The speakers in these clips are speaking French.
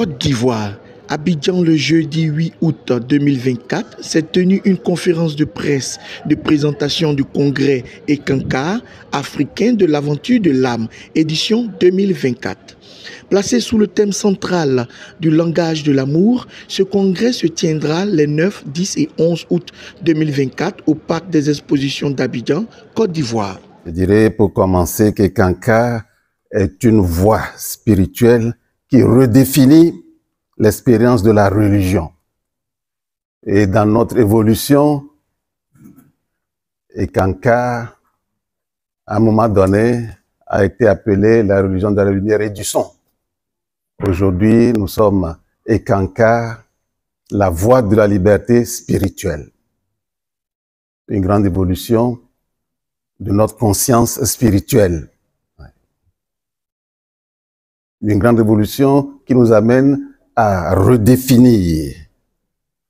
Côte d'Ivoire, Abidjan, le jeudi 8 août 2024, s'est tenue une conférence de presse de présentation du congrès Ekankar africain de l'aventure de l'âme, édition 2024. Placé sous le thème central du langage de l'amour, ce congrès se tiendra les 9, 10 et 11 août 2024 au Parc des Expositions d'Abidjan, Côte d'Ivoire. Je dirais pour commencer qu'Ekankar est une voie spirituelle qui redéfinit l'expérience de la religion. Et dans notre évolution, Ekankar, à un moment donné, a été appelée la religion de la lumière et du son. Aujourd'hui, nous sommes Ekankar, la voie de la liberté spirituelle. Une grande évolution de notre conscience spirituelle. Une grande évolution qui nous amène à redéfinir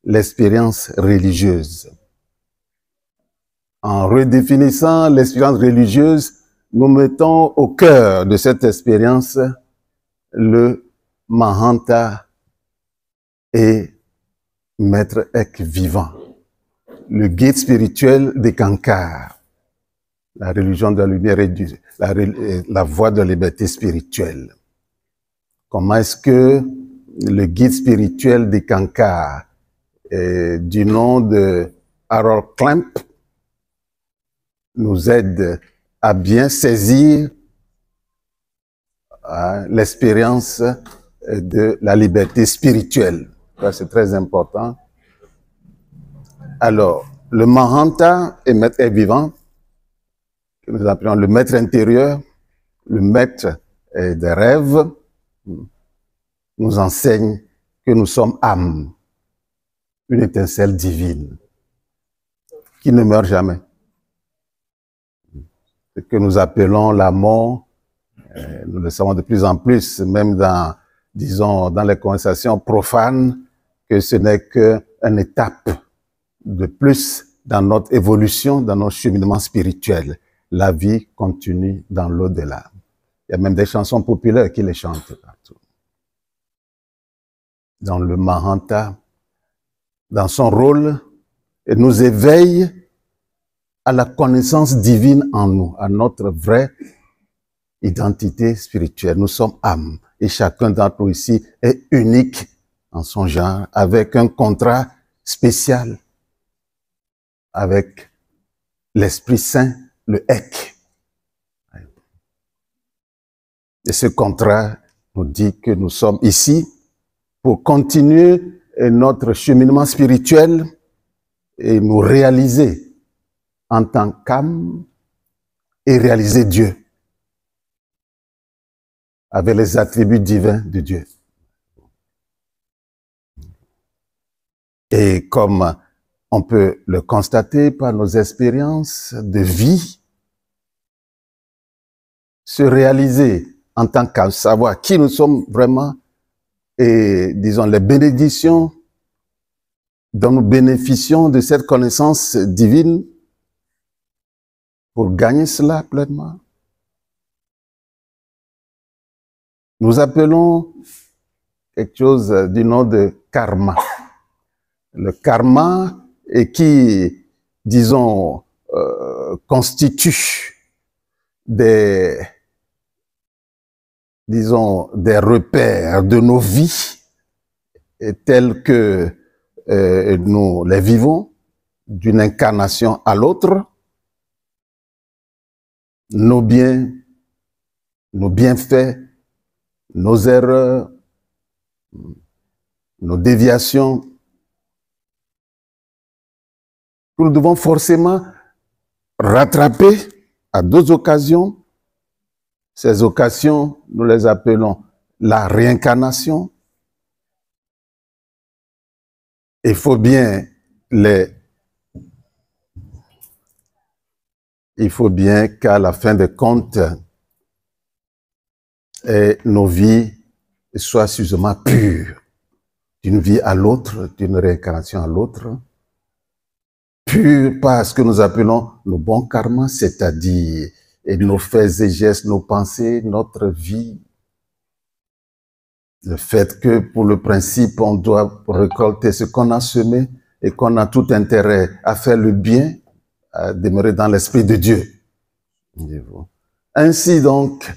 l'expérience religieuse. En redéfinissant l'expérience religieuse, nous mettons au cœur de cette expérience le Mahanta et Maître Ek vivant, le guide spirituel d'Ekankar, la religion de la lumière et la voie de la liberté spirituelle. Comment est-ce que le guide spirituel d'Ekankar, du nom de Harold Klemp, nous aide à bien saisir l'expérience de la liberté spirituelle. C'est très important. Alors, le Mahanta et Maître est vivant, que nous appelons le maître intérieur, le maître des rêves, nous enseigne que nous sommes âme, une étincelle divine, qui ne meurt jamais. Ce que nous appelons la mort, nous le savons de plus en plus, même dans, disons, dans les conversations profanes, que ce n'est qu'une étape de plus dans notre évolution, dans notre cheminement spirituel. La vie continue dans l'au-delà. Il y a même des chansons populaires qui les chantent partout. Dans le Mahanta, dans son rôle, il nous éveille à la connaissance divine en nous, à notre vraie identité spirituelle. Nous sommes âmes et chacun d'entre nous ici est unique en son genre, avec un contrat spécial avec l'Esprit Saint, le Ek. Et ce contrat nous dit que nous sommes ici pour continuer notre cheminement spirituel et nous réaliser en tant qu'âme et réaliser Dieu avec les attributs divins de Dieu. Et comme on peut le constater par nos expériences de vie, se réaliser en tant qu'âme, savoir qui nous sommes vraiment et, disons, les bénédictions dont nous bénéficions de cette connaissance divine pour gagner cela pleinement. Nous appelons quelque chose du nom de karma. Le karma et qui, disons, constitue des repères de nos vies tels que nous les vivons d'une incarnation à l'autre, nos biens, nos bienfaits, nos erreurs, nos déviations. Nous devons forcément rattraper à d'autres occasions. Ces occasions, nous les appelons la réincarnation. Il faut bien qu'à la fin des comptes, nos vies soient suffisamment pures, d'une vie à l'autre, d'une réincarnation à l'autre. Pures par ce que nous appelons le bon karma, c'est-à-dire nos faits et gestes, nos pensées, notre vie, Le fait que pour le principe, on doit récolter ce qu'on a semé et qu'on a tout intérêt à faire le bien, à demeurer dans l'esprit de Dieu. Ainsi donc,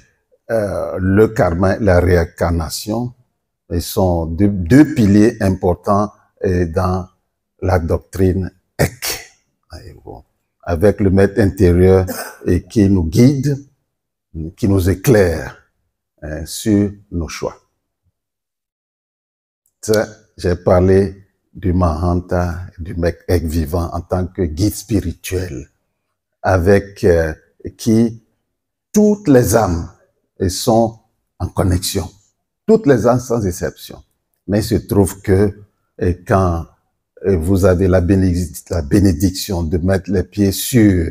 le karma et la réincarnation sont deux piliers importants dans la doctrine Ek. Avec le maître intérieur et qui nous guide, qui nous éclaire sur nos choix. J'ai parlé du Mahanta, du mec Ek vivant en tant que guide spirituel, avec qui toutes les âmes sont en connexion. Toutes les âmes sans exception. Mais il se trouve que quand vous avez la bénédiction de mettre les pieds sur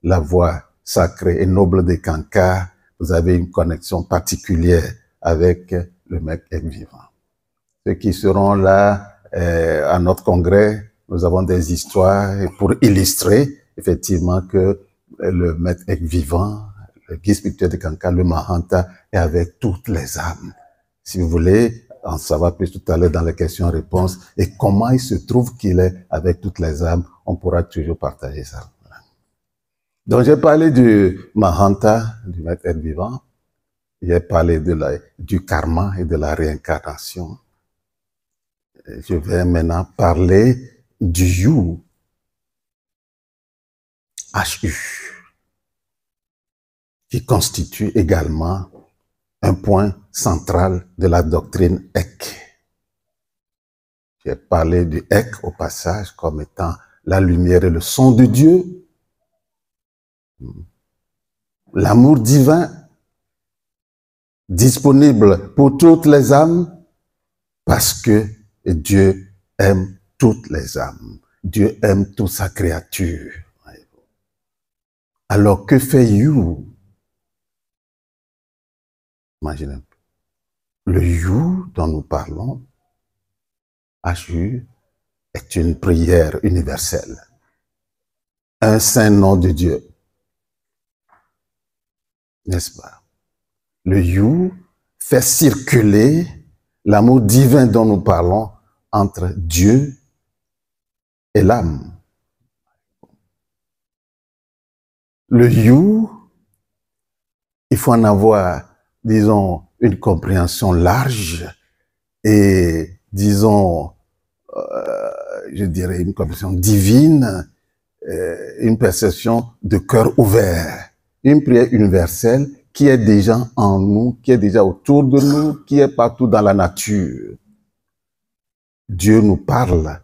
la voie sacrée et noble des Kankar, vous avez une connexion particulière avec le mec Ek vivant. Ceux qui seront là à notre congrès, nous avons des histoires pour illustrer effectivement que le maître Ek vivant, le guide spirituel de Kankar, le Mahanta, est avec toutes les âmes. Si vous voulez en savoir plus tout à l'heure dans les questions-réponses et comment il se trouve qu'il est avec toutes les âmes, on pourra toujours partager ça. Donc j'ai parlé du Mahanta, du maître Ek vivant. J'ai parlé du karma et de la réincarnation. Je vais maintenant parler du Hu, H-U, qui constitue également un point central de la doctrine Ek. J'ai parlé du Ek au passage comme étant la lumière et le son de Dieu, l'amour divin disponible pour toutes les âmes parce que Dieu aime toutes les âmes. Dieu aime toute sa créature. Alors que fait You? Imaginez un peu. Le You dont nous parlons, H-U, est une prière universelle. Un saint nom de Dieu. N'est-ce pas? Le You fait circuler l'amour divin dont nous parlons entre Dieu et l'âme. Le You, il faut en avoir, disons, une compréhension large et, disons, je dirais une compréhension divine, une perception de cœur ouvert, une prière universelle qui est déjà en nous, qui est déjà autour de nous, qui est partout dans la nature. Dieu nous parle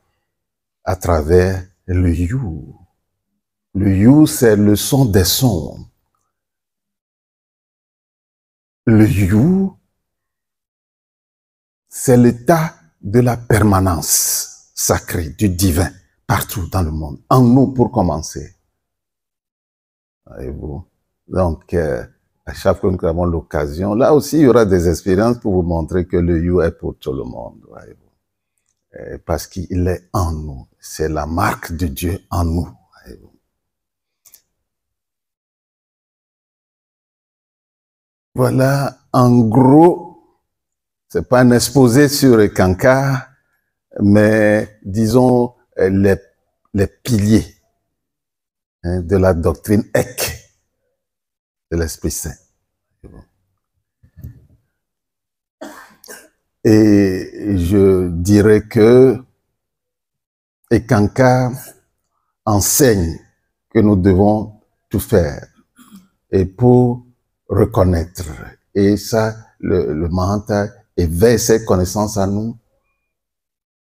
à travers le You. Le You, c'est le son des sons. Le You, c'est l'état de la permanence sacrée, du divin, partout dans le monde. En nous, pour commencer. Voyez-vous? Donc, à chaque fois que nous avons l'occasion, là aussi, il y aura des expériences pour vous montrer que le You est pour tout le monde. Voyez-vous? Parce qu'il est en nous. C'est la marque de Dieu en nous. Voyez-vous? Voilà, en gros, c'est pas un exposé sur les Kankar, mais disons les piliers de la doctrine Ek de l'Esprit Saint. Et je dirais que les Kankar enseignent que nous devons tout faire et pour reconnaître. Et ça, le Mahanta éveille ses connaissances à nous,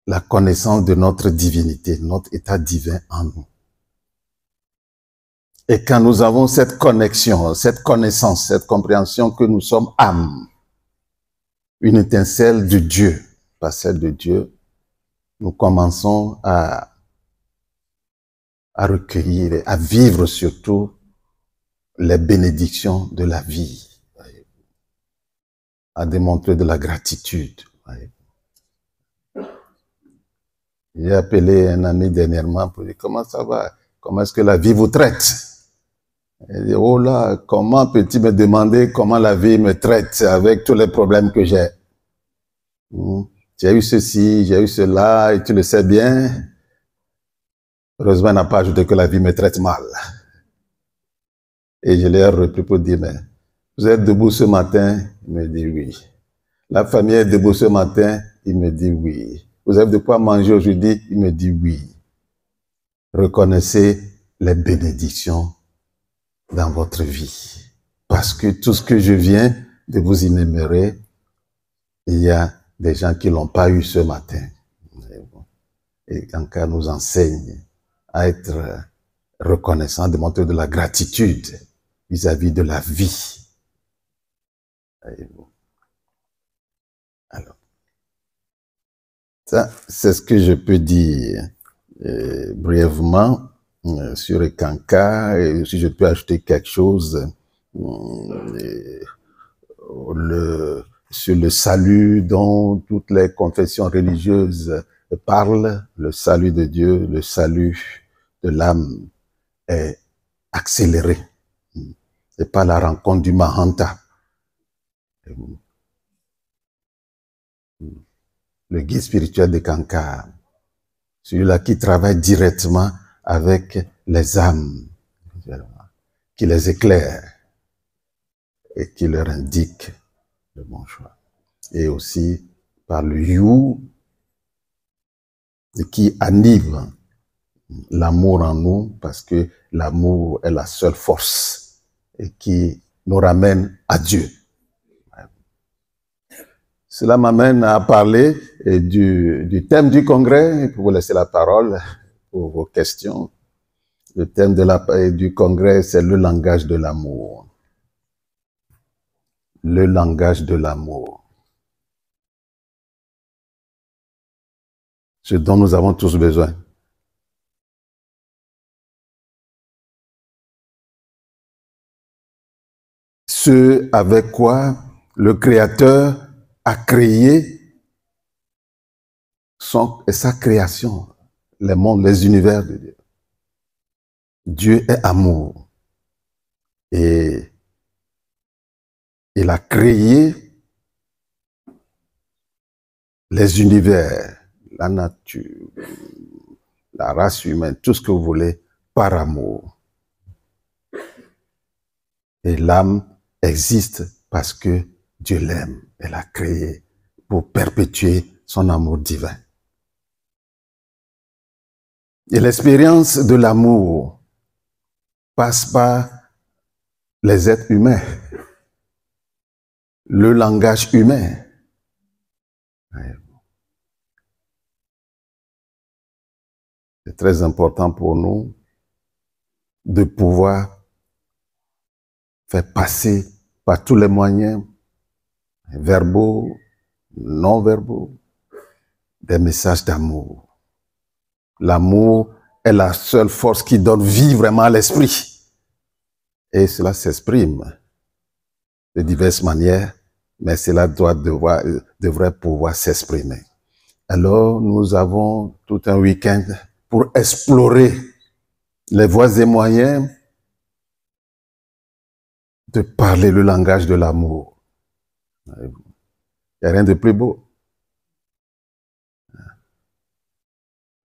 la connaissance de notre divinité, notre état divin en nous. Et quand nous avons cette connexion, cette connaissance, cette compréhension que nous sommes âme, une étincelle de Dieu, pas celle de Dieu, nous commençons à recueillir, à vivre surtout les bénédictions de la vie, à démontrer de la gratitude. J'ai appelé un ami dernièrement pour dire comment ça va, comment est-ce que la vie vous traite. Il dit, oh là, comment peux-tu me demander comment la vie me traite avec tous les problèmes que j'ai? J'ai eu ceci, j'ai eu cela, et tu le sais bien. Heureusement, il n'a pas ajouté que la vie me traite mal. Et je l'ai repris pour dire, mais vous êtes debout ce matin? Il me dit oui. La famille est debout ce matin? Il me dit oui. Vous avez de quoi manger aujourd'hui? Il me dit oui. Reconnaissez les bénédictions dans votre vie. Parce que tout ce que je viens de vous énumérer, il y a des gens qui ne l'ont pas eu ce matin. Et Kanka nous enseigne à être reconnaissant, de montrer de la gratitude vis-à-vis de la vie. Alors, ça, c'est ce que je peux dire brièvement sur Kanka. Et si je peux ajouter quelque chose sur le salut dont toutes les confessions religieuses parlent, le salut de Dieu, le salut de l'âme est accéléré. C'est pas la rencontre du Mahanta. Le guide spirituel de Kanka, celui-là qui travaille directement avec les âmes, qui les éclaire et qui leur indique le bon choix. Et aussi par le You, qui anime l'amour en nous, parce que l'amour est la seule force et qui nous ramène à Dieu. Cela m'amène à parler du thème du congrès, pour vous laisser la parole pour vos questions. Le thème du congrès, c'est le langage de l'amour. Le langage de l'amour. Ce dont nous avons tous besoin. Ce avec quoi le Créateur a créé sa création, les mondes, les univers de Dieu. Dieu est amour. Et il a créé les univers, la nature, la race humaine, tout ce que vous voulez, par amour. Et l'âme existe parce que Dieu l'aime. Elle a créé pour perpétuer son amour divin. Et l'expérience de l'amour passe par les êtres humains, le langage humain. C'est très important pour nous de pouvoir faire passer par tous les moyens, verbaux, non verbaux, des messages d'amour. L'amour est la seule force qui donne vie vraiment à l'esprit. Et cela s'exprime de diverses manières, mais cela devrait pouvoir s'exprimer. Alors, nous avons tout un week-end pour explorer les voies et moyens de parler le langage de l'amour. Il n'y a rien de plus beau.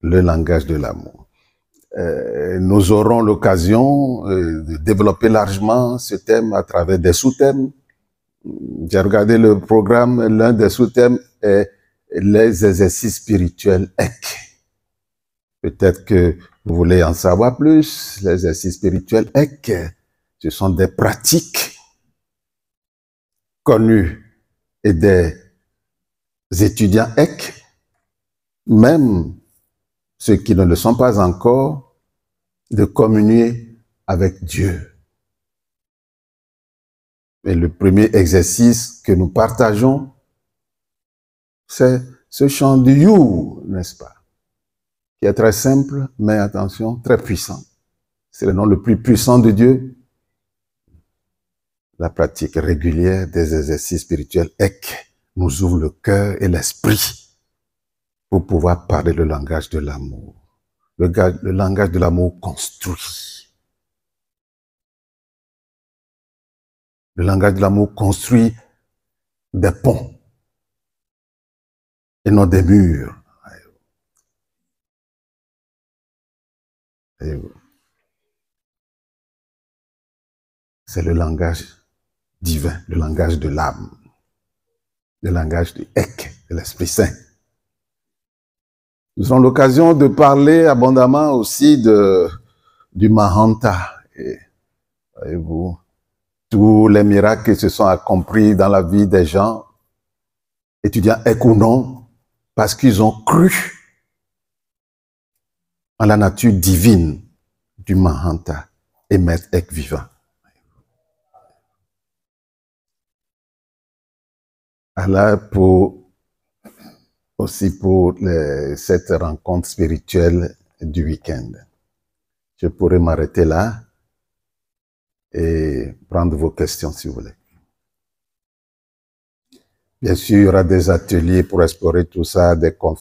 Le langage de l'amour. Nous aurons l'occasion de développer largement ce thème à travers des sous-thèmes. J'ai regardé le programme, l'un des sous-thèmes est les exercices spirituels EC. Peut-être que vous voulez en savoir plus. Les exercices spirituels EC, ce sont des pratiques connues et des étudiants EC, même ceux qui ne le sont pas encore, de communier avec Dieu. Et le premier exercice que nous partageons, c'est ce chant du You, n'est-ce pas? Qui est très simple, mais attention, très puissant. C'est le nom le plus puissant de Dieu. La pratique régulière des exercices spirituels EC nous ouvre le cœur et l'esprit pour pouvoir parler le langage de l'amour. Le langage de l'amour construit. Le langage de l'amour construit des ponts. et non des murs. C'est le langage divin, le langage de l'âme, le langage du Ek, de l'Esprit Saint. Nous aurons l'occasion de parler abondamment aussi du Mahanta. Et, voyez-vous, tous les miracles qui se sont accomplis dans la vie des gens, étudiants Ek ou non, parce qu'ils ont cru en la nature divine du Mahanta et Maître Ek vivant. Alors, aussi pour cette rencontre spirituelle du week-end. Je pourrais m'arrêter là et prendre vos questions si vous voulez. Bien sûr, il y aura des ateliers pour explorer tout ça, des conférences.